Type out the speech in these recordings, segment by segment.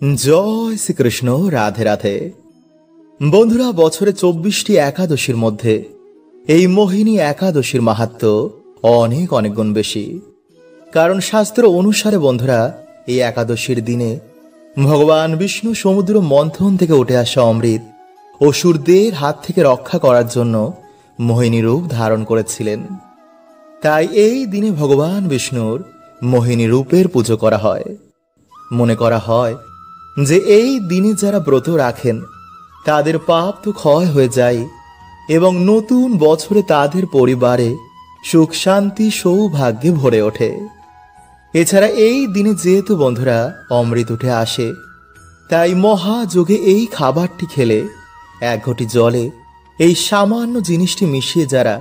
জয় শ্রীকৃষ্ণ। রাধে রাধে। বন্ধুরা, বছরে 24টি একাদশীর মধ্যে এই মোহিনী একাদশীর মাহাত্ম্য অনেক অনেক গুণ বেশি। কারণ শাস্ত্র অনুসারে বন্ধুরা, এই একাদশীর দিনে ভগবান বিষ্ণু সমুদ্র মন্থন থেকে উঠে আসা অমৃত অসুরদের হাত থেকে রক্ষা করার জন্য মোহিনী রূপ ধারণ করেছিলেন। তাই এই দিনে ভগবান বিষ্ণুর মোহিনী রূপের পুজো করা হয়। মনে করা হয় যে এই দিনে যারা ব্রত রাখেন তাদের পাপ তো ক্ষয় হয়ে যায় এবং নতুন বছরে তাদের পরিবারে সুখ শান্তি সৌভাগ্যে ভরে ওঠে। এছাড়া এই দিনে যেহেতু বন্ধুরা অমৃত উঠে আসে, তাই মহাযোগে এই খাবারটি খেলে এক ঘটি জলে এই সামান্য জিনিসটি মিশিয়ে যারা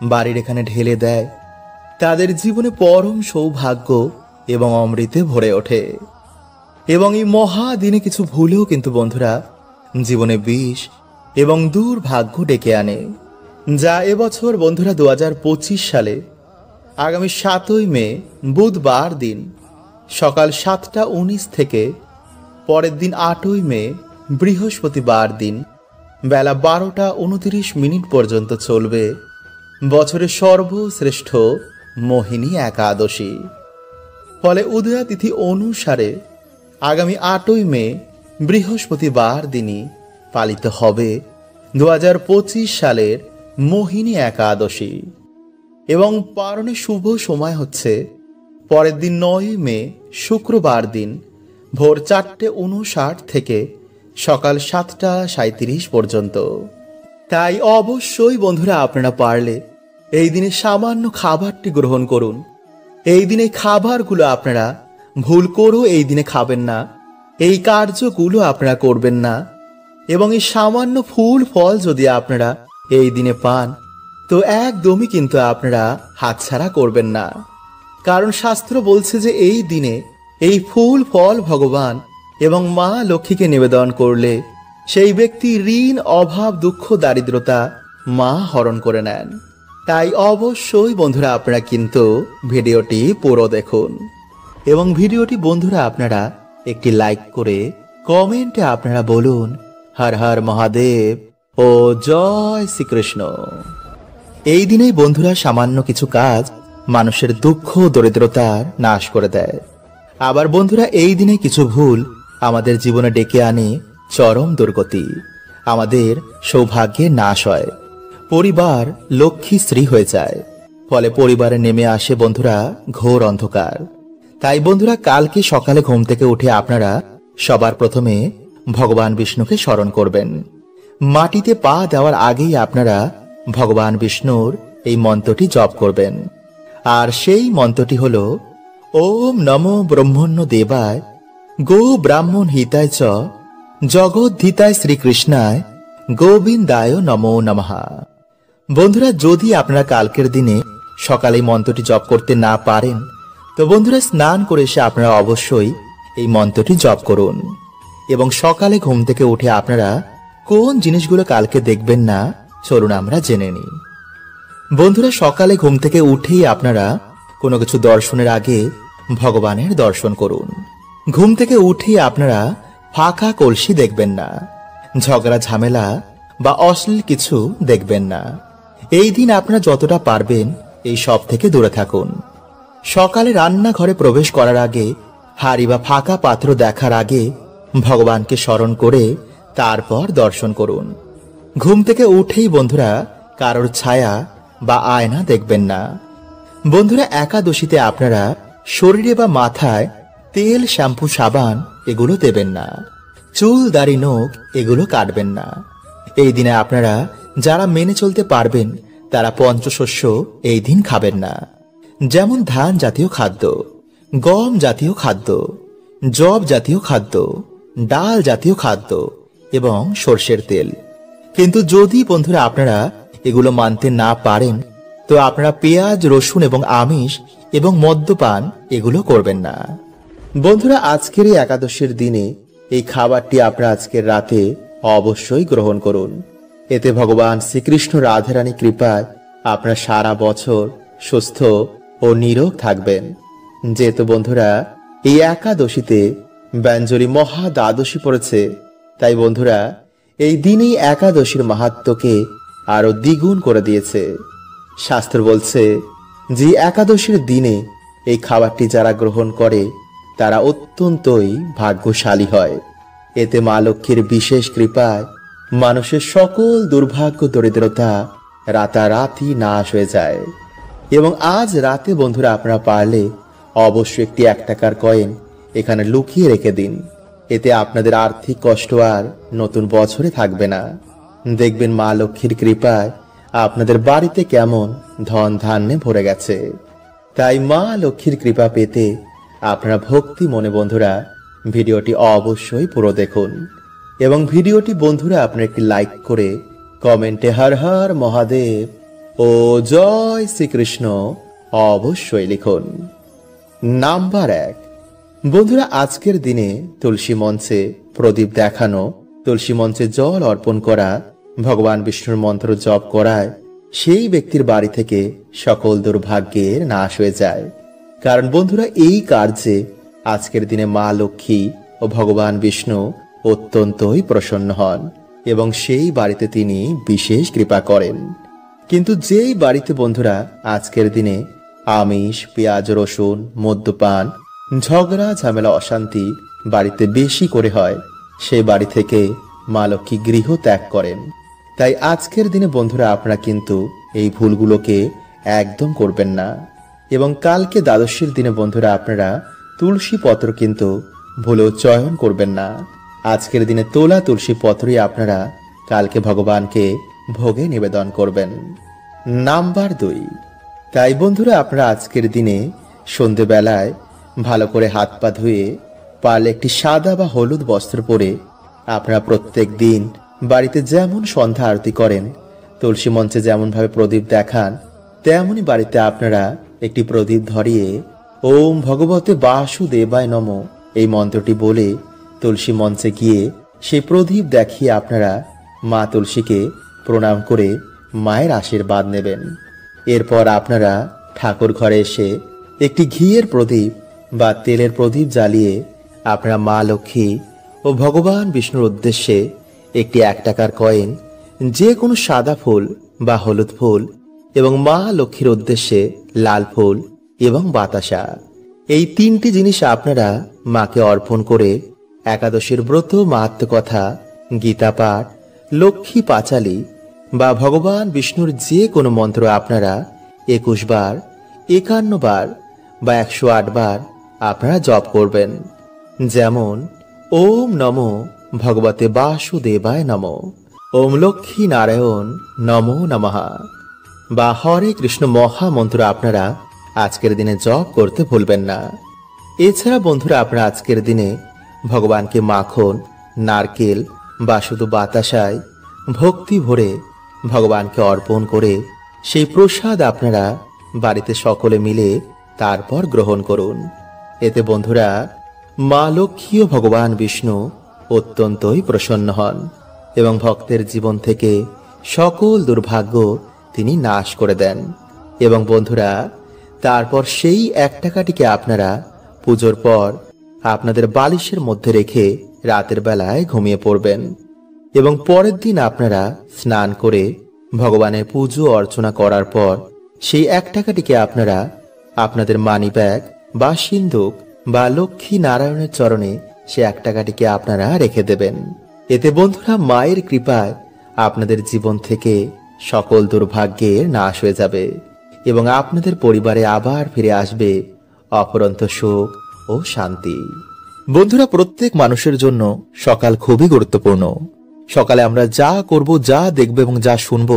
বাড়ির এখানে ঢেলে দেয় তাদের জীবনে পরম সৌভাগ্য এবং অমৃতে ভরে ওঠে। এবং এই মহাদিনে কিছু ভুলেও কিন্তু বন্ধুরা জীবনে বিষ এবং দুর্ভাগ্য ডেকে আনে, যা এবছর বন্ধুরা 2025 সালে আগামী 7ই মে বুধবার দিন সকাল 7:19 থেকে পরের দিন 8ই মে বৃহস্পতিবার দিন বেলা 12:29 পর্যন্ত চলবে বছরের সর্বশ্রেষ্ঠ মোহিনী একাদশী। ফলে উদয়া তিথি অনুসারে আগামী 8ই মে বৃহস্পতিবার দিনই পালিত হবে 2025 সালের মোহিনী একাদশী। এবং পারণে শুভ সময় হচ্ছে পরের দিন 9ই মে শুক্রবার দিন ভোর 4:59 থেকে সকাল 7:37 পর্যন্ত। তাই অবশ্যই বন্ধুরা আপনারা পারলে এই দিনে সামান্য খাবারটি গ্রহণ করুন। এই দিনে খাবারগুলো আপনারা ভুল করেও এই দিনে খাবেন না, এই কার্যগুলো আপনারা করবেন না। এবং এই সামান্য ফুল ফল যদি আপনারা এই দিনে পান তো একদমই কিন্তু আপনারা হাতছাড়া করবেন না। কারণ শাস্ত্র বলছে যে এই দিনে এই ফুল ফল ভগবান এবং মা লক্ষ্মীকে নিবেদন করলে সেই ব্যক্তি ঋণ অভাব দুঃখ দারিদ্রতা মা হরণ করে নেন। তাই অবশ্যই বন্ধুরা আপনারা কিন্তু ভিডিওটি পুরো দেখুন এবং ভিডিওটি বন্ধুরা আপনারা একটি লাইক করে কমেন্টে আপনারা বলুন হর হর মহাদেব ও জয় শ্রীকৃষ্ণ। এই দিনেই বন্ধুরা সামান্য কিছু কাজ মানুষের দুঃখ দরিদ্রতার নাশ করে দেয়। আবার বন্ধুরা এই দিনে কিছু ভুল আমাদের জীবনে ডেকে আনে চরম দুর্গতি, আমাদের সৌভাগ্যের নাশ হয়, পরিবার লক্ষ্মী স্ত্রী হয়ে যায়। ফলে পরিবারে নেমে আসে বন্ধুরা ঘোর অন্ধকার। তাই বন্ধুরা কালকে সকালে ঘুম থেকে উঠে আপনারা সবার প্রথমে ভগবান বিষ্ণুকে স্মরণ করবেন। মাটিতে পা দেওয়ার আগেই আপনারা ভগবান বিষ্ণুর এই মন্ত্রটি জপ করবেন। আর সেই মন্ত্রটি হল ওম নমো ব্রহ্মণ্য দেবায় গো ব্রাহ্মণ হিতায় চ জগদ্ধিতায় শ্রীকৃষ্ণায় গোবিন্দায় নমো নমঃ। বন্ধুরা যদি আপনারা কালকের দিনে সকালে মন্ত্রটি জপ করতে না পারেন তো বন্ধুরা স্নান করে এসে আপনারা অবশ্যই এই মন্ত্রটি জপ করুন। এবং সকালে ঘুম থেকে উঠে আপনারা কোন জিনিসগুলো কালকে দেখবেন না চলুন আমরা জেনে নিই। বন্ধুরা সকালে ঘুম থেকে উঠেই আপনারা কোনো কিছু দর্শনের আগে ভগবানের দর্শন করুন। ঘুম থেকে উঠেই আপনারা ফাঁকা কলসি দেখবেন না, ঝগড়া ঝামেলা বা অশ্লীল কিছু দেখবেন না। এই দিন আপনারা যতটা পারবেন এই সব থেকে দূরে থাকুন। সকালে রান্নাঘরে প্রবেশ করার আগে হাঁড়ি বা ফাঁকা পাত্র দেখার আগে ভগবানকে স্মরণ করে তারপর দর্শন করুন। ঘুম থেকে উঠেই বন্ধুরা কারোর ছায়া বা আয়না দেখবেন না। বন্ধুরা একাদশীতে আপনারা শরীরে বা মাথায় তেল শ্যাম্পু সাবান এগুলো দেবেন না, চুল দাড়ি নখ এগুলো কাটবেন না। এই দিনে আপনারা যারা মেনে চলতে পারবেন তারা পঞ্চশস্য এই দিন খাবেন না, যেমন ধান জাতীয় খাদ্য, গম জাতীয় খাদ্য, জব জাতীয় খাদ্য, ডাল জাতীয় খাদ্য এবং সর্ষের তেল। কিন্তু যদি বন্ধুরা আপনারা এগুলো মানতে না পারেন তো আপনারা পেঁয়াজ রসুন এবং আমিষ এবং মদ্যপান এগুলো করবেন না। বন্ধুরা আজকের এই একাদশীর দিনে এই খাবারটি আপনারা আজকের রাতে অবশ্যই গ্রহণ করুন। এতে ভগবান শ্রীকৃষ্ণ রাধারানী কৃপায় আপনারা সারা বছর সুস্থ ও নিরোগ থাকবেন। যেহেতু বন্ধুরা এই একাদশীতে ব্যঞ্জলি মহা দ্বাদশী পড়েছে। তাই বন্ধুরা, এই দিনেই একাদশীর মাহাত্ম্যকে আরো দ্বিগুণ করে দিয়েছে। শাস্ত্র বলছে যে একাদশীর দিনে এই খাবারটি যারা গ্রহণ করে তারা অত্যন্তই ভাগ্যশালী হয়। এতে মা লক্ষ্মীর বিশেষ কৃপায় মানুষের সকল দুর্ভাগ্য দরিদ্রতা রাতারাতি নাশ হয়ে যায়। এবং আজ রাতে বন্ধুরা, আপনারা পারলে অবশ্যই একটি 1 টাকার কয়েন এখানে লুকিয়ে রেখে দিন। এতে আপনাদের আর্থিক কষ্ট আর নতুন বছরে থাকবে না। দেখবেন মা লক্ষ্মীর কৃপায় আপনাদের বাড়িতে কেমন ধন ধান্যে ভরে গেছে। তাই মা লক্ষ্মীর কৃপা পেতে আপনারা ভক্তি মনে বন্ধুরা ভিডিওটি অবশ্যই পুরো দেখুন। এবং ভিডিওটি বন্ধুরা আপনারা একটি লাইক করে কমেন্টে হর হর মহাদেব ও জয় শ্রীকৃষ্ণ অবশ্যই লিখুন। নাম্বার 1, বন্ধুরা, আজকের দিনে তুলসী মঞ্চে প্রদীপ দেখানো, তুলসী মঞ্চে জল অর্পণ করা, ভগবান বিষ্ণুর মন্ত্র জপ করায় সেই ব্যক্তির বাড়ি থেকে সকল দুর্ভাগ্যের নাশ হয়ে যায়। কারণ বন্ধুরা, এই কার্যে আজকের দিনে মা লক্ষ্মী ও ভগবান বিষ্ণু অত্যন্তই প্রসন্ন হন এবং সেই বাড়িতে তিনি বিশেষ কৃপা করেন। কিন্তু যেই বাড়িতে বন্ধুরা আজকের দিনে আমিষ, পেঁয়াজ, রসুন, মদ্যপান, ঝগড়া, ঝামেলা, অশান্তি বাড়িতে বেশি করে হয়, সেই বাড়ি থেকে মা লক্ষ্মী গৃহ ত্যাগ করেন। তাই আজকের দিনে বন্ধুরা আপনারা কিন্তু এই ভুলগুলোকে একদম করবেন না। এবং কালকে দ্বাদশীর দিনে বন্ধুরা আপনারা তুলসী পত্র কিন্তু ভুলেও চয়ন করবেন না। আজকের দিনে তোলা তুলসী পত্রই আপনারা কালকে ভগবানকে ভোগে নিবেদন করবেন। নাম্বার 2, তাই বন্ধুরা আপনারা আজকের দিনে সন্ধেবেলায় ভালো করে হাত পা ধুয়ে পারলে একটি সাদা বা হলুদ বস্ত্র পরে আপনারা প্রত্যেক দিন বাড়িতে যেমন সন্ধ্যা আরতি করেন, তুলসী মঞ্চে যেমন ভাবে প্রদীপ দেখান, তেমনি বাড়িতে আপনারা একটি প্রদীপ ধরিয়ে ওম ভগবতে বাসুদেবায় নমঃ এই মন্ত্রটি বলে তুলসী মঞ্চে গিয়ে সেই প্রদীপ দেখিয়ে আপনারা মা তুলসীকে প্রণাম করে মায়ের আশীর্বাদ নেবেন। এরপর আপনারা ঠাকুর ঘরে এসে একটি ঘিয়ের প্রদীপ বা তেলের প্রদীপ জ্বালিয়ে আপনারা মা লক্ষ্মী ও ভগবান বিষ্ণুর উদ্দেশ্যে একটি 1 টাকার কয়েন, যে কোনো সাদা ফুল বা হলুদ ফুল এবং মা লক্ষ্মীর উদ্দেশ্যে লাল ফুল এবং বাতাসা, এই 3টি জিনিস আপনারা মাকে অর্পণ করে একাদশীর ব্রত, মাহাত্ম্য কথা, গীতা পাঠ, লক্ষ্মী পাঁচালী বা ভগবান বিষ্ণুর যে কোনো মন্ত্র আপনারা 21 বার, 51 বার বা 108 বার আপনারা জপ করবেন। যেমন ওম নমো ভগবতে বাসুদেবায় নমঃ, ওম লক্ষ্মী নারায়ণ নমো নমঃ বা হরে কৃষ্ণ মহামন্ত্র আপনারা আজকের দিনে জপ করতে ভুলবেন না। এছাড়া বন্ধুরা আপনারা আজকের দিনে ভগবানকে মাখন, নারকেল বা শুধু বাতাসায় ভক্তি ভরে ভগবানকে অর্পণ করে সেই প্রসাদ আপনারা বাড়িতে সকলে মিলে তারপর গ্রহণ করুন। এতে বন্ধুরা মা লক্ষ্মী ও ভগবান বিষ্ণু অত্যন্তই প্রসন্ন হন এবং ভক্তের জীবন থেকে সকল দুর্ভাগ্য তিনি নাশ করে দেন। এবং বন্ধুরা তারপর সেই 1 টাকাটিকে আপনারা পুজোর পর আপনাদের বালিশের মধ্যে রেখে রাতের বেলায় ঘুমিয়ে পড়বেন এবং পরের দিন আপনারা স্নান করে ভগবানের পুজো অর্চনা করার পর সেই 1 টাকাটিকে আপনারা আপনাদের মানি ব্যাগ বা সিন্ধুক বা লক্ষ্মী নারায়ণের চরণে সে 1 টাকাটিকে আপনারা রেখে দেবেন। এতে বন্ধুরা মায়ের কৃপায় আপনাদের জীবন থেকে সকল দুর্ভাগ্যের নাশ হয়ে যাবে এবং আপনাদের পরিবারে আবার ফিরে আসবে অপরন্ত সুখ ও শান্তি। বন্ধুরা প্রত্যেক মানুষের জন্য সকাল খুবই গুরুত্বপূর্ণ। সকালে আমরা যা করব, যা দেখব এবং যা শুনব,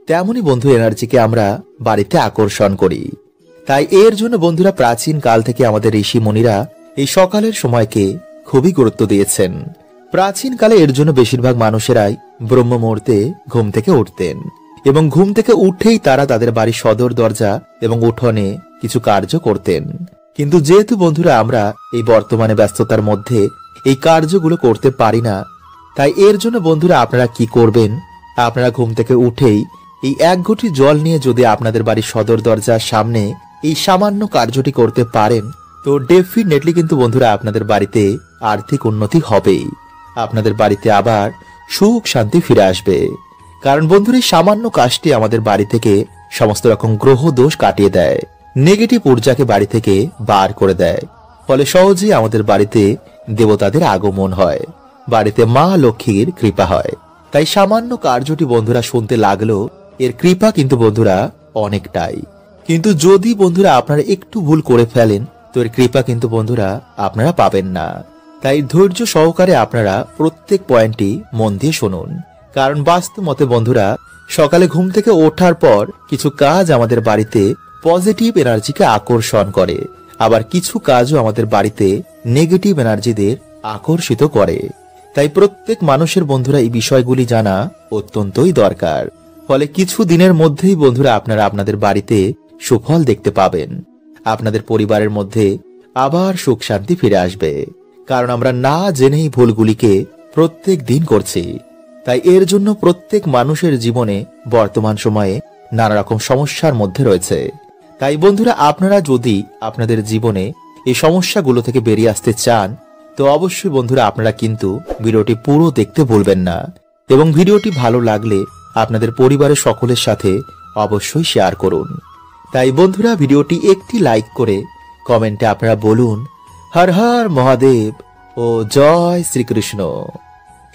তেমনি বন্ধু এনার্জিকে আমরা বাড়িতে আকর্ষণ করি। তাই এর জন্য বন্ধুরা প্রাচীন কাল থেকে আমাদের ঋষি মুনিরা এই সকালের সময়কে খুবই গুরুত্ব দিয়েছেন। প্রাচীন কালে এর জন্য বেশিরভাগ মানুষেরাই ব্রহ্ম মুহূর্তে ঘুম থেকে উঠতেন এবং ঘুম থেকে উঠেই তারা তাদের বাড়ির সদর দরজা এবং উঠোনে কিছু কার্য করতেন। কিন্তু যেহেতু বন্ধুরা আমরা এই বর্তমানে ব্যস্ততার মধ্যে এই কার্যগুলো করতে পারি না, তাই এর জন্য বন্ধুরা আপনারা কি করবেন, আপনারা ঘুম থেকে উঠেই এই 1 ঘটি জল নিয়ে যদি আপনাদের বাড়ির সদর দরজার সামনে এই সামান্য কার্যটি করতে পারেন, তো ডেফিনেটলি কিন্তু বন্ধুরা আপনাদের বাড়িতে আর্থিক উন্নতি হবেই। আপনাদের বাড়িতে আবার সুখ শান্তি ফিরে আসবে। কারণ বন্ধুরা, এই সামান্য কাজটি আমাদের বাড়ি থেকে সমস্ত রকম গ্রহ দোষ কাটিয়ে দেয়, নেগেটিভ ঊর্জাকে বাড়ি থেকে বার করে দেয়। ফলে সহজেই আমাদের বাড়িতে দেবতাদের আগমন হয়, বাড়িতে মা লক্ষ্মীর কৃপা হয়। তাই সামান্য কার্যটি বন্ধুরা শুনতে লাগলো, এর কৃপা কিন্তু বন্ধুরা অনেকটাই। কিন্তু যদি বন্ধুরা আপনারা একটু ভুল করে ফেলেন, তো এর কৃপা কিন্তু বন্ধুরা আপনারা পাবেন না। তাই ধৈর্য সহকারে আপনারা প্রত্যেক পয়েন্টটি মন দিয়ে শুনুন। কারণ বাস্তব মতে বন্ধুরা, সকালে ঘুম থেকে ওঠার পর কিছু কাজ আমাদের বাড়িতে পজিটিভ এনার্জিকে আকর্ষণ করে, আবার কিছু কাজও আমাদের বাড়িতে নেগেটিভ এনার্জিদের আকর্ষিত করে। তাই প্রত্যেক মানুষের বন্ধুরা এই বিষয়গুলি জানা অত্যন্তই দরকার। ফলে কিছু দিনের মধ্যেই বন্ধুরা আপনারা আপনাদের বাড়িতে সুফল দেখতে পাবেন। আপনাদের পরিবারের মধ্যে আবার সুখ শান্তি ফিরে আসবে। কারণ আমরা না জেনেই ভুলগুলিকে প্রত্যেক দিন করছি। তাই এর জন্য প্রত্যেক মানুষের জীবনে বর্তমান সময়ে নানা রকম সমস্যার মধ্যে রয়েছে। তাই বন্ধুরা, আপনারা যদি আপনাদের জীবনে এই সমস্যাগুলো থেকে বেরিয়ে আসতে চান, তো অবশ্যই বন্ধুরা আপনারা কিন্তু ভিডিওটি পুরো দেখতে ভুলবেন না। এবং ভিডিওটি ভালো লাগলে আপনাদের পরিবারের সকলের সাথে অবশ্যই শেয়ার করুন। তাই বন্ধুরা, ভিডিওটি একটি লাইক করে কমেন্টে আপনারা বলুন হর হর মহাদেব ও জয় শ্রীকৃষ্ণ।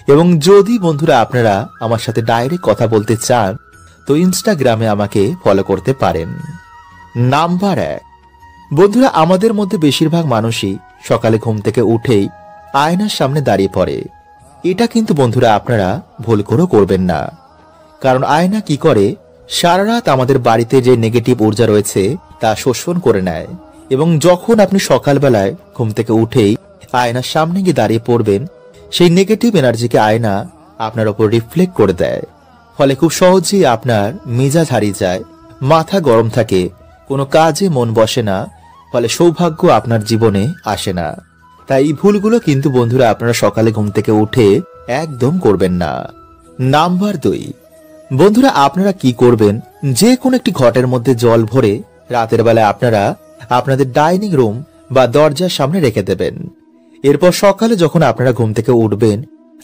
এবং যদি বন্ধুরা আপনারা আমার সাথে ডাইরেক্ট কথা বলতে চান, তো ইনস্টাগ্রামে আমাকে ফলো করতে পারেন। নাম্বার 1, বন্ধুরা আমাদের মধ্যে বেশিরভাগ মানুষই সকালে ঘুম থেকে উঠেই আয়নার সামনে দাঁড়িয়ে পড়ে। এটা কিন্তু বন্ধুরা আপনারা ভুল করে করবেন না। কারণ আয়না কি করে, সারা রাত আমাদের বাড়িতে যে নেগেটিভ ঊর্জা রয়েছে তা শোষণ করে নেয়। এবং যখন আপনি সকালবেলায় ঘুম থেকে উঠেই আয়নার সামনে গিয়ে দাঁড়িয়ে পড়বেন, সেই নেগেটিভ এনার্জিকে আয়না আপনার ওপর রিফ্লেক্ট করে দেয়। ফলে খুব সহজেই আপনার মেজাজ হারিয়ে যায়, মাথা গরম থাকে, কোনো কাজে মন বসে না, ফলে সৌভাগ্য আপনার জীবনে আসে না। তাই এই ভুলগুলো কিন্তু বন্ধুরা আপনারা সকালে ঘুম থেকে উঠে একদম করবেন না। নাম্বার 2, বন্ধুরা আপনারা কি করবেন, যে কোনো একটি ঘটের মধ্যে জল ভরে রাতের বেলায় আপনারা আপনাদের ডাইনিং রুম বা দরজার সামনে রেখে দেবেন। এরপর সকালে যখন আপনারা ঘুম থেকে উঠবেন,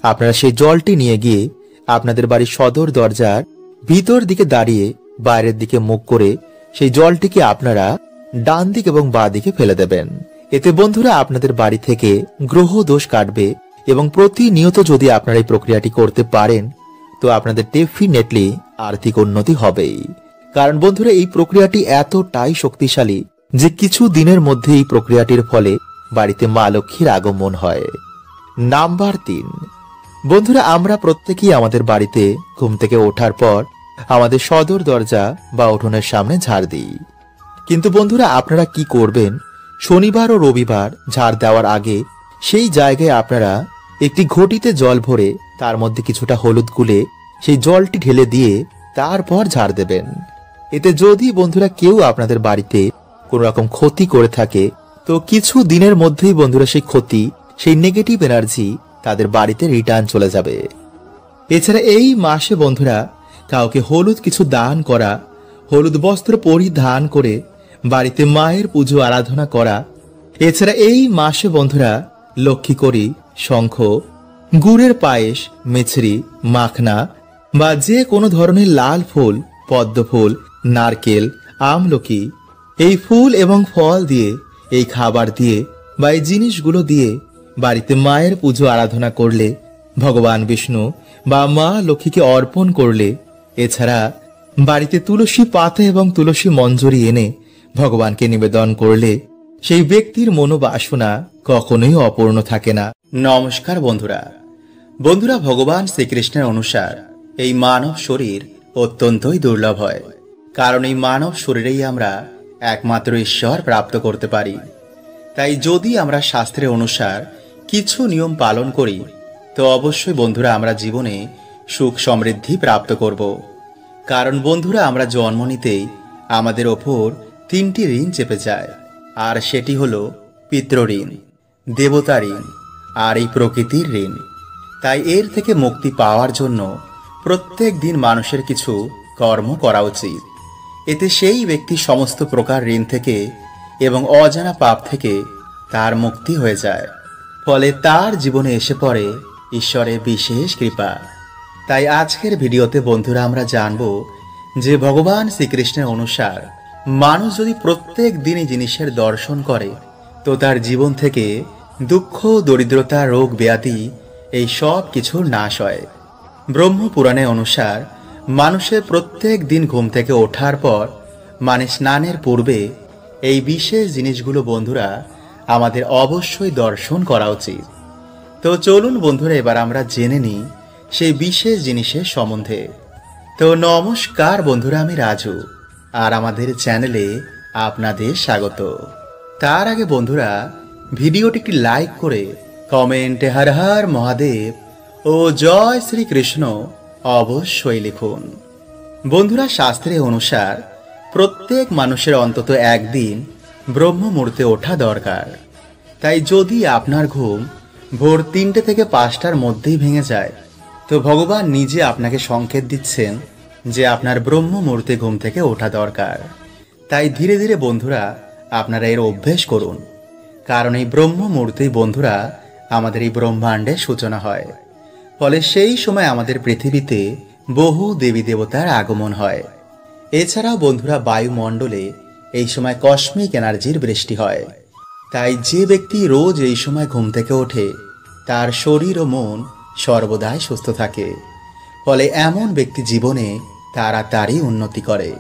আপনারা সেই জলটি নিয়ে গিয়ে আপনাদের বাড়ির সদর দরজার ভিতর দিকে দাঁড়িয়ে বাইরের দিকে মুখ করে সেই জলটিকে আপনারা ডান দিক এবং বাঁ দিকে ফেলে দেবেন। এতে বন্ধুরা আপনাদের বাড়ি থেকে গ্রহ দোষ কাটবে। এবং প্রতিনিয়ত যদি আপনারা এই প্রক্রিয়াটি করতে পারেন, তো আপনাদের ডেফিনেটলি আর্থিক উন্নতি হবেই। কারণ বন্ধুরা এই প্রক্রিয়াটি এতটাই শক্তিশালী যে কিছু দিনের মধ্যে এই প্রক্রিয়াটির ফলে বাড়িতে মা লক্ষ্মীর আগমন হয়। নাম্বার 3, বন্ধুরা আমরা প্রত্যেকেই আমাদের বাড়িতে ঘুম থেকে ওঠার পর আমাদের সদর দরজা বা উঠোনের সামনে ঝাড় দিই। কিন্তু বন্ধুরা আপনারা কি করবেন, শনিবার ও রবিবার ঝাড় দেওয়ার আগে সেই জায়গায় আপনারা একটি ঘটিতে জল ভরে তার মধ্যে কিছুটা হলুদ গুলে সেই জলটি ঢেলে দিয়ে তারপর ঝাড় দেবেন। এতে যদি বন্ধুরা কেউ আপনাদের বাড়িতে কোন রকম ক্ষতি করে থাকে, তো কিছু দিনের মধ্যেই বন্ধুরা সেই ক্ষতি, সেই নেগেটিভ এনার্জি তাদের বাড়িতে রিটার্ন চলে যাবে। এছাড়া এই মাসে বন্ধুরা কাউকে হলুদ কিছু দান করা, হলুদ বস্ত্র পরিধান করে বাড়িতে মায়ের পুজো আরাধনা করা, এছাড়া এই মাসে বন্ধুরা লক্ষ্মী করি, শঙ্খ, গুড়ের পায়েস, মিছরি, মাখনা বা যে কোনো ধরনের লাল ফুল, পদ্ম ফুল, নারকেল, আমলকি, এই ফুল এবং ফল দিয়ে, এই খাবার দিয়ে বা এই জিনিসগুলো দিয়ে বাড়িতে মায়ের পুজো আরাধনা করলে, ভগবান বিষ্ণু বা মা লক্ষ্মীকে অর্পণ করলে, এছাড়া বাড়িতে তুলসী পাতা এবং তুলসী মঞ্জরি এনে ভগবানকে নিবেদন করলে সেই ব্যক্তির মনোবাসনা কখনোই অপূর্ণ থাকে না। নমস্কার বন্ধুরা, ভগবান শ্রীকৃষ্ণের অনুসার এই মানব শরীর অত্যন্তই দুর্লভ হয়। কারণ এই মানব শরীরেই আমরা একমাত্র ঈশ্বর প্রাপ্ত করতে পারি। তাই যদি আমরা শাস্ত্রের অনুসার কিছু নিয়ম পালন করি, তো অবশ্যই বন্ধুরা আমরা জীবনে সুখ সমৃদ্ধি প্রাপ্ত করব। কারণ বন্ধুরা আমরা জন্ম নিতেই আমাদের ওপর 3টি ঋণ চেপে যায়, আর সেটি হলো পিতৃঋণ, দেবতা ঋণ আর এই প্রকৃতির ঋণ। তাই এর থেকে মুক্তি পাওয়ার জন্য প্রত্যেক দিন মানুষের কিছু কর্ম করা উচিত। এতে সেই ব্যক্তি সমস্ত প্রকার ঋণ থেকে এবং অজানা পাপ থেকে তার মুক্তি হয়ে যায়। ফলে তার জীবনে এসে পড়ে ঈশ্বরের বিশেষ কৃপা। তাই আজকের ভিডিওতে বন্ধুরা আমরা জানব যে ভগবান শ্রীকৃষ্ণের অনুসার মানুষ যদি প্রত্যেক দিনই জিনিসের দর্শন করে তো তার জীবন থেকে দুঃখ, দরিদ্রতা, রোগ, ব্যাধি এই সব কিছুর নাশ হয়। ব্রহ্মপুরাণে অনুসার মানুষের প্রত্যেক দিন ঘুম থেকে ওঠার পর মানে স্নানের পূর্বে এই বিশেষ জিনিসগুলো বন্ধুরা আমাদের অবশ্যই দর্শন করা উচিত। তো চলুন বন্ধুরা এবার আমরা জেনে নিই সেই বিশেষ জিনিসের সম্বন্ধে। তো নমস্কার বন্ধুরা, আমি রাজু আর আমাদের চ্যানেলে আপনাদের স্বাগত। তার আগে বন্ধুরা ভিডিওটি একটি লাইক করে কমেন্টে হর হর মহাদেব ও জয় শ্রীকৃষ্ণ অবশ্যই লিখুন। বন্ধুরা শাস্ত্রে অনুসার প্রত্যেক মানুষের অন্তত একদিন ব্রহ্ম মুহূর্তে ওঠা দরকার। তাই যদি আপনার ঘুম ভোর 3টে থেকে 5টার মধ্যেই ভেঙে যায় তো ভগবান নিজে আপনাকে সংকেত দিচ্ছেন যে আপনার ব্রহ্ম মুহূর্তে ঘুম থেকে ওঠা দরকার। তাই ধীরে ধীরে বন্ধুরা আপনারা এর অভ্যেস করুন, কারণ এই ব্রহ্ম মুহূর্তেই বন্ধুরা আমাদের এই ব্রহ্মাণ্ডের সূচনা হয়। ফলে সেই সময় আমাদের পৃথিবীতে বহু দেবী দেবতার আগমন হয়। এছাড়াও বন্ধুরা বায়ুমণ্ডলে এই সময় কসমিক এনার্জির বৃষ্টি হয়। তাই যে ব্যক্তি রোজ এই সময় ঘুম থেকে ওঠে তার শরীর ও মন সর্বদাই সুস্থ থাকে। ফলে এমন ব্যক্তি জীবনে তাড়াতাড়ি উন্নতি করে।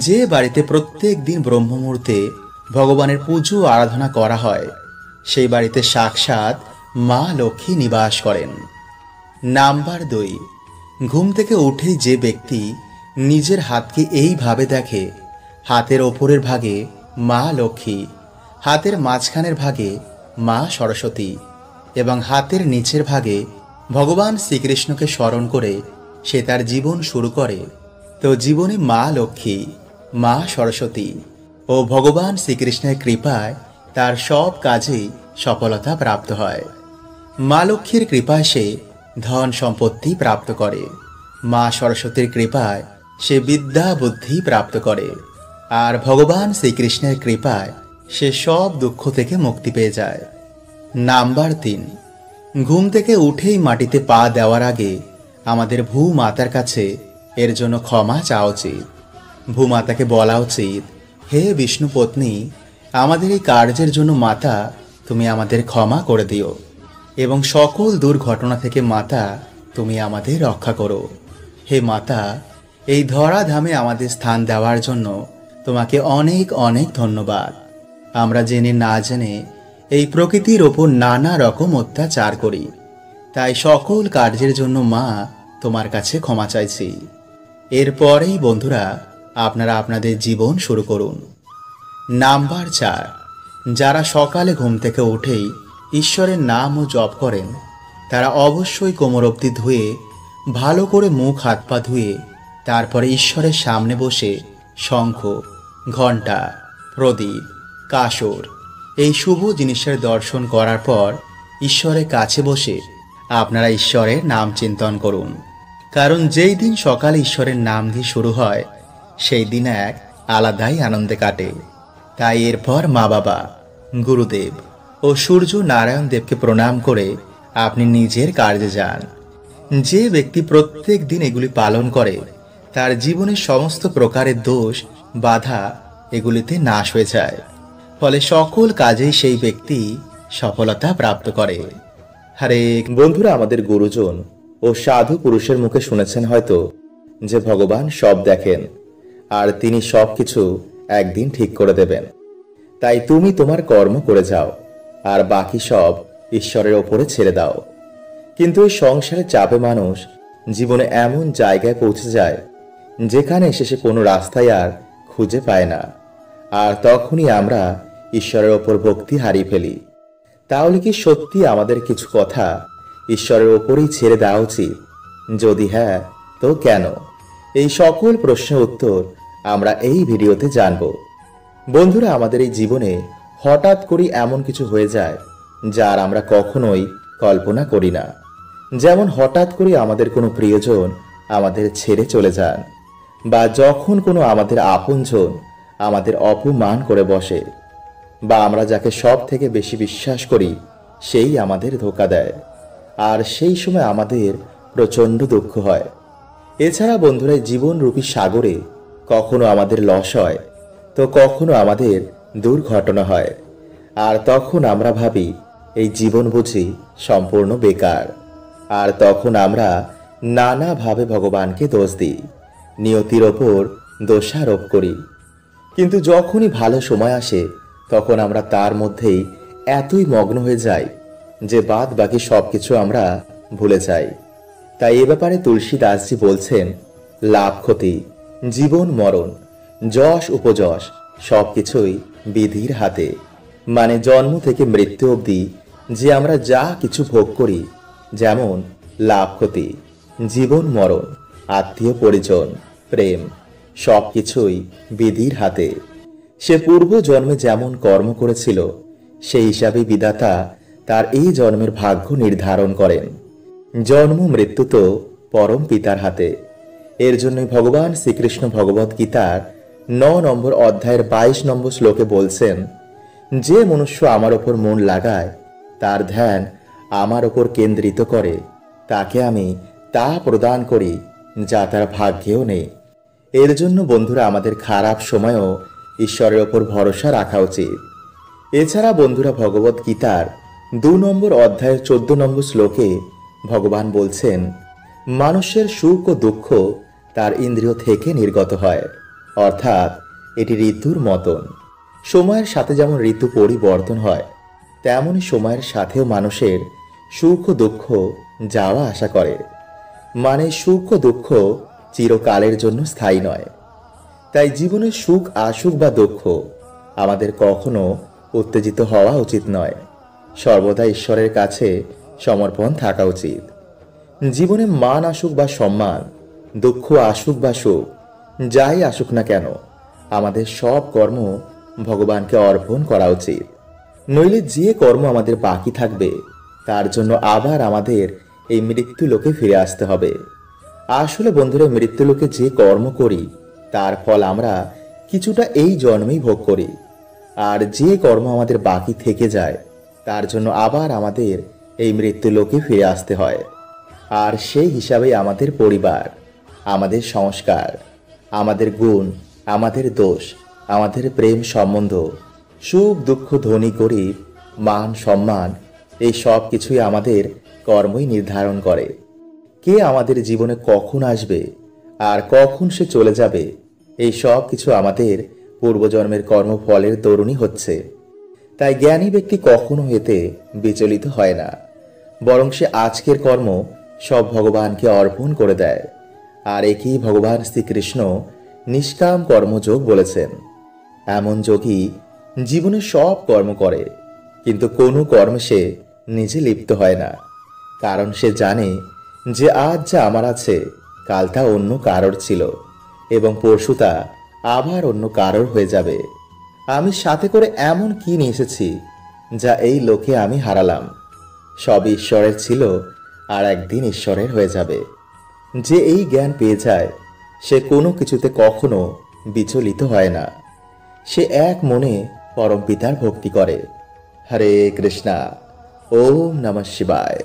যে বাড়িতে প্রত্যেক দিন ব্রহ্ম মুহূর্তে ভগবানের পুজো আরাধনা করা হয় সেই বাড়িতে সাক্ষাৎ মা লক্ষ্মী নিবাস করেন। নাম্বার 2, ঘুম থেকে উঠেই যে ব্যক্তি নিজের হাতকে এইভাবে দেখে, হাতের ওপরের ভাগে মা লক্ষ্মী, হাতের মাঝখানের ভাগে মা সরস্বতী এবং হাতের নিচের ভাগে ভগবান শ্রীকৃষ্ণকে স্মরণ করে সে তার জীবন শুরু করে, তো জীবনে মা লক্ষ্মী, মা সরস্বতী ও ভগবান শ্রীকৃষ্ণের কৃপায় তার সব কাজেই সফলতা প্রাপ্ত হয়। মা লক্ষ্মীর কৃপায় সে ধন সম্পত্তি প্রাপ্ত করে, মা সরস্বতীর কৃপায় সে বিদ্যা বুদ্ধি প্রাপ্ত করে, আর ভগবান শ্রীকৃষ্ণের কৃপায় সে সব দুঃখ থেকে মুক্তি পেয়ে যায়। নাম্বার 3, ঘুম থেকে উঠেই মাটিতে পা দেওয়ার আগে আমাদের ভূমাতার কাছে এর জন্য ক্ষমা চাওয়া উচিত। ভূমাতাকে বলা উচিত, হে বিষ্ণু পত্নী, আমাদের এই কার্যের জন্য মাতা তুমি আমাদের ক্ষমা করে দিও এবং সকল দুর্ঘটনা থেকে মাতা তুমি আমাদের রক্ষা করো। হে মাতা, এই ধরাধামে আমাদের স্থান দেওয়ার জন্য তোমাকে অনেক অনেক ধন্যবাদ। আমরা জেনে না জেনে এই প্রকৃতির ওপর নানা রকম অত্যাচার করি, তাই সকল কার্যের জন্য মা তোমার কাছে ক্ষমা চাইছি। এরপরেই বন্ধুরা আপনারা আপনাদের জীবন শুরু করুন। নাম্বার 4, যারা সকালে ঘুম থেকে উঠেই ঈশ্বরের নাম ও জপ করেন তারা অবশ্যই কোমর অবধি ধুয়ে ভালো করে মুখ হাত পা ধুয়ে তারপরে ঈশ্বরের সামনে বসে শঙ্খ, ঘণ্টা, প্রদীপ, কাসর এই শুভ জিনিসের দর্শন করার পর ঈশ্বরের কাছে বসে আপনারা ঈশ্বরের নাম চিন্তন করুন। কারণ যেই দিন সকালে ঈশ্বরের নাম দিয়ে শুরু হয় সেই দিন এক আলাদাই আনন্দে কাটে। তাই এরপর মা বাবা, গুরুদেব ও সূর্য নারায়ণ দেবকে প্রণাম করে আপনি নিজের কার্যে যান। যে ব্যক্তি প্রত্যেক দিন এগুলি পালন করে তার জীবনের সমস্ত প্রকারের দোষ, বাধা এগুলিতে নাশ হয়ে যায়। ফলে সকল কাজেই সেই ব্যক্তি সফলতা প্রাপ্ত করে। হরে বন্ধুরা, আমাদের গুরুজন ও সাধু পুরুষের মুখে শুনেছেন হয়তো যে ভগবান সব দেখেন আর তিনি সব কিছু একদিন ঠিক করে দেবেন। তাই তুমি তোমার কর্ম করে যাও আর বাকি সব ঈশ্বরের ওপরে ছেড়ে দাও। কিন্তু এই সংসারের চাপে মানুষ জীবনে এমন জায়গায় পৌঁছে যায় যেখানে এসে সে কোনো রাস্তায় আর খুঁজে পায় না, আর তখনই আমরা ঈশ্বরের ওপর ভক্তি হারিয়ে ফেলি। তাহলে কি সত্যি আমাদের কিছু কথা ঈশ্বরের ওপরেই ছেড়ে দেওয়া উচিত? যদি হ্যাঁ, তো কেন? এই সকল প্রশ্নের উত্তর আমরা এই ভিডিওতে জানব। বন্ধুরা, আমাদের এই জীবনে হঠাৎ করে এমন কিছু হয়ে যায় যার আমরা কখনোই কল্পনা করি না। যেমন হঠাৎ করে আমাদের কোনো প্রিয়জন আমাদের ছেড়ে চলে যান, বা যখন কোনো আমাদের আপনজন আমাদের অপমান করে বসে, বা আমরা যাকে সব থেকে বেশি বিশ্বাস করি সেই আমাদের ধোঁকা দেয়, আর সেই সময় আমাদের প্রচণ্ড দুঃখ হয়। এছাড়া বন্ধুরা, জীবনরূপী সাগরে কখনো আমাদের লস হয়, তো কখনো আমাদের দুর্ঘটনা হয়, আর তখন আমরা ভাবি এই জীবন বুঝি সম্পূর্ণ বেকার। আর তখন আমরা নানাভাবে ভগবানকে দোষ দিই, নিয়তির ওপর দোষারোপ করি। কিন্তু যখনই ভালো সময় আসে তখন আমরা তার মধ্যেই এতই মগ্ন হয়ে যাই যে বাদ বাকি সবকিছু আমরা ভুলে যাই। তাই এ ব্যাপারে তুলসী দাসজি বলছেন, লাভ ক্ষতি, জীবন মরণ, যশ উপযশ সবকিছুই বিধির হাতে। মানে জন্ম থেকে মৃত্যু অবধি যে আমরা যা কিছু ভোগ করি, যেমন লাভ ক্ষতি, জীবন মরণ, আত্মীয় পরিজন, প্রেম, সবকিছুই বিধির হাতে। সে পূর্ব জন্মে যেমন কর্ম করেছিল সেই হিসাবে বিধাতা তার এই জন্মের ভাগ্য নির্ধারণ করেন। জন্ম মৃত্যু তো পরম পিতার হাতে। এর জন্যই ভগবান শ্রীকৃষ্ণ ভগবত গীতার 9 নম্বর অধ্যায়ের 22 নম্বর শ্লোকে বলছেন, যে মনুষ্য আমার ওপর মন লাগায়, তার ধ্যান আমার ওপর কেন্দ্রিত করে, তাকে আমি তা প্রদান করি যা তার ভাগ্যেও নেই। এর জন্য বন্ধুরা, আমাদের খারাপ সময়েও ঈশ্বরের ওপর ভরসা রাখা উচিত। এছাড়া বন্ধুরা, ভগবত গীতার 2 নম্বর অধ্যায়ের 14 নম্বর শ্লোকে ভগবান বলছেন, মানুষের সুখ ও দুঃখ তার ইন্দ্রিয় থেকে নির্গত হয়, অর্থাৎ এটি ঋতুর মতন। সময়ের সাথে যেমন ঋতু পরিবর্তন হয়, তেমনই সময়ের সাথেও মানুষের সুখ ও দুঃখ যাওয়া আসা করে। মানে সুখ ও দুঃখ চিরকালের জন্য স্থায়ী নয়। তাই জীবনের সুখ আসুক বা দুঃখ, আমাদের কখনো উত্তেজিত হওয়া উচিত নয়। সর্বদা ঈশ্বরের কাছে সমর্পণ থাকা উচিত। জীবনে মান আসুক বা সম্মান, দুঃখ আসুক বা সুখ, যাই আসুক না কেন, আমাদের সব কর্ম ভগবানকে অর্পণ করা উচিত। নইলে যে কর্ম আমাদের বাকি থাকবে তার জন্য আবার আমাদের এই মৃত্যু লোকে ফিরে আসতে হবে। আসলে বন্ধুরা, মৃত্যু লোকে যে কর্ম করি তার ফল আমরা কিছুটা এই জন্মেই ভোগ করি, আর যে কর্ম আমাদের বাকি থেকে যায় তার জন্য আবার আমাদের এই মৃত্যু লোকে ফিরে আসতে হয়। আর সেই হিসাবেই আমাদের পরিবার, আমাদের সংস্কার, আমাদের গুণ, আমাদের দোষ, আমাদের প্রেম সম্বন্ধ, সুখ দুঃখ, ধনী গরিব, মান সম্মান, এই সব কিছুই আমাদের কর্মই নির্ধারণ করে। কে আমাদের জীবনে কখন আসবে আর কখন সে চলে যাবে, এই সব কিছু আমাদের পূর্বজন্মের কর্মফলের দরুনই হচ্ছে। তাই জ্ঞানী ব্যক্তি কখনো এতে বিচলিত হয় না, বরং সে আজকের কর্ম সব ভগবানকে অর্পণ করে দেয়। আর একেই ভগবান শ্রীকৃষ্ণ নিষ্কাম কর্মযোগ বলেছেন। এমন যোগী জীবনে সব কর্ম করে, কিন্তু কোনো কর্মে সে নিজে লিপ্ত হয় না, কারণ সে জানে যে আজ যা আমার আছে কাল তা অন্য কারোর ছিল, এবং পরশু তা আবার অন্য কারোর হয়ে যাবে। আমি সাথে করে এমন কি নিয়ে এসেছি যা এই লোকে আমি হারালাম? সব ঈশ্বরের ছিল, আর একদিন ঈশ্বরের হয়ে যাবে। যে এই জ্ঞান পেয়ে যায় সে কোনো কিছুতে কখনো বিচলিত হয় না। সে এক মনে পরম পিতার ভক্তি করে। হরে কৃষ্ণা। ওম নমঃ শিবায়।